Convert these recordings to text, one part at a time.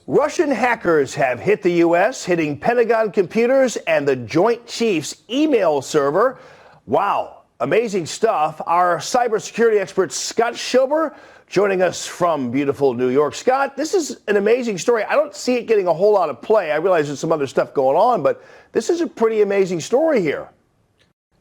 Russian hackers have hit the U.S., hitting Pentagon computers and the Joint Chiefs email server. Wow, amazing stuff. Our cybersecurity expert, Scott Schober, joining us from beautiful New York. Scott, this is an amazing story. I don't see it getting a whole lot of play. I realize there's some other stuff going on, but this is a pretty amazing story here.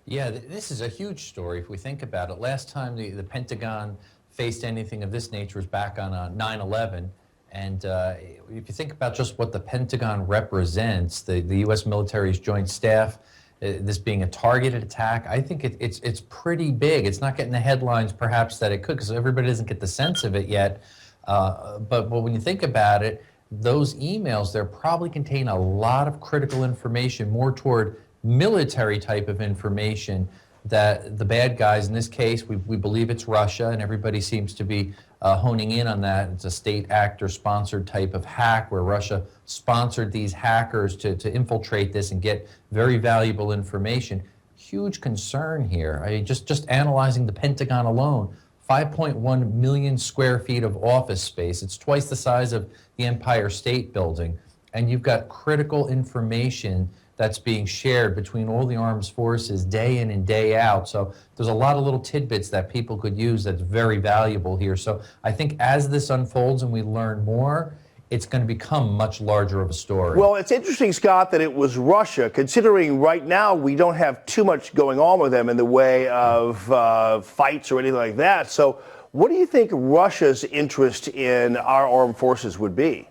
Yeah, this is a huge story if we think about it. Last time the Pentagon faced anything of this nature was back on 9/11. And if you think about just what the Pentagon represents, the U.S. military's joint staff, this being a targeted attack, I think it's pretty big. It's not getting the headlines perhaps that it could, because everybody doesn't get the sense of it yet. But when you think about it, those emails there probably contain a lot of critical information, more toward military type of information, that the bad guys, in this case, we believe it's Russia, and everybody seems to be honing in on that. It's a state actor-sponsored type of hack where Russia sponsored these hackers to infiltrate this and get very valuable information. Huge concern here. I mean, just analyzing the Pentagon alone, 5.1 million square feet of office space. It's twice the size of the Empire State Building. And you've got critical information that's being shared between all the armed forces day in and day out. So there's a lot of little tidbits that people could use that's very valuable here. So I think as this unfolds and we learn more, it's going to become much larger of a story. Well, it's interesting, Scott, that it was Russia, considering right now we don't have too much going on with them in the way of fights or anything like that. So what do you think Russia's interest in our armed forces would be?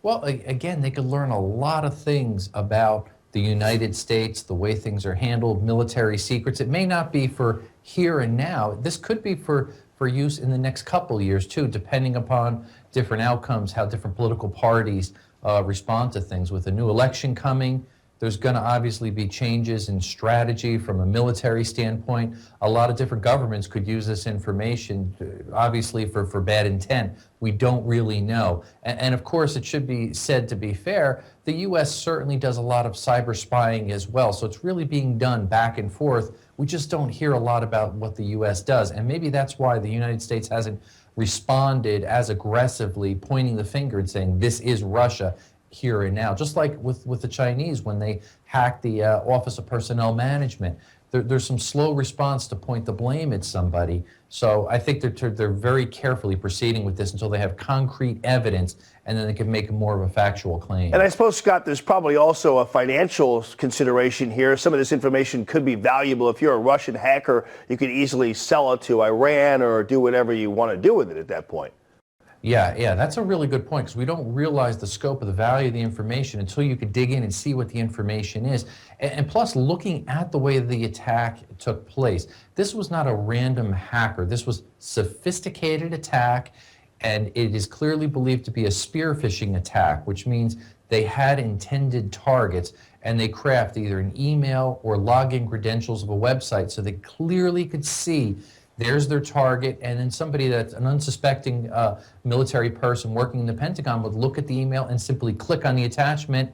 Well, again, they could learn a lot of things about the United States, the way things are handled, military secrets. It may not be for here and now. This could be for use in the next couple years, too, depending upon different outcomes, how different political parties respond to things. With a new election coming, there's going to obviously be changes in strategy from a military standpoint. A lot of different governments could use this information, obviously for bad intent. We don't really know. And of course, it should be said, to be fair, the U.S. certainly does a lot of cyber spying as well. So it's really being done back and forth. We just don't hear a lot about what the U.S. does. And maybe that's why the United States hasn't responded as aggressively, pointing the finger and saying, this is Russia here and now. Just like with the Chinese when they hacked the Office of Personnel Management. There's some slow response to point the blame at somebody. So I think they're very carefully proceeding with this until they have concrete evidence, and then they can make more of a factual claim. And I suppose, Scott, there's probably also a financial consideration here. Some of this information could be valuable. If you're a Russian hacker, you could easily sell it to Iran or do whatever you want to do with it at that point. Yeah, that's a really good point, because we don't realize the scope of the value of the information until you could dig in and see what the information is. And plus, looking at the way the attack took place, this was not a random hacker. This was sophisticated attack, and it is clearly believed to be a spear phishing attack, which means they had intended targets, and they craft either an email or login credentials of a website so they clearly could see there's their target, and then somebody that's an unsuspecting military person working in the Pentagon would look at the email and simply click on the attachment.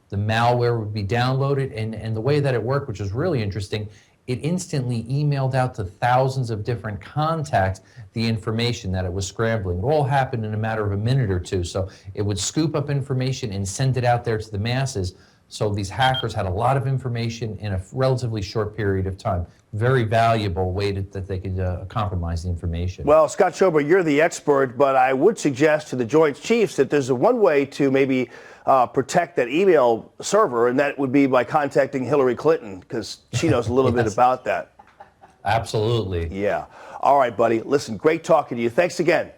The malware would be downloaded, and the way that it worked, which was really interesting, it instantly emailed out to thousands of different contacts the information that it was scrambling. It all happened in a matter of a minute or two. So it would scoop up information and send it out there to the masses. So these hackers had a lot of information in a relatively short period of time. Very valuable way that they could compromise the information. Well, Scott Schober, you're the expert, but I would suggest to the Joint Chiefs that there's one way to maybe protect that email server, and that would be by contacting Hillary Clinton, because she knows a little bit about that. Absolutely. Yeah. All right, buddy. Listen, great talking to you. Thanks again.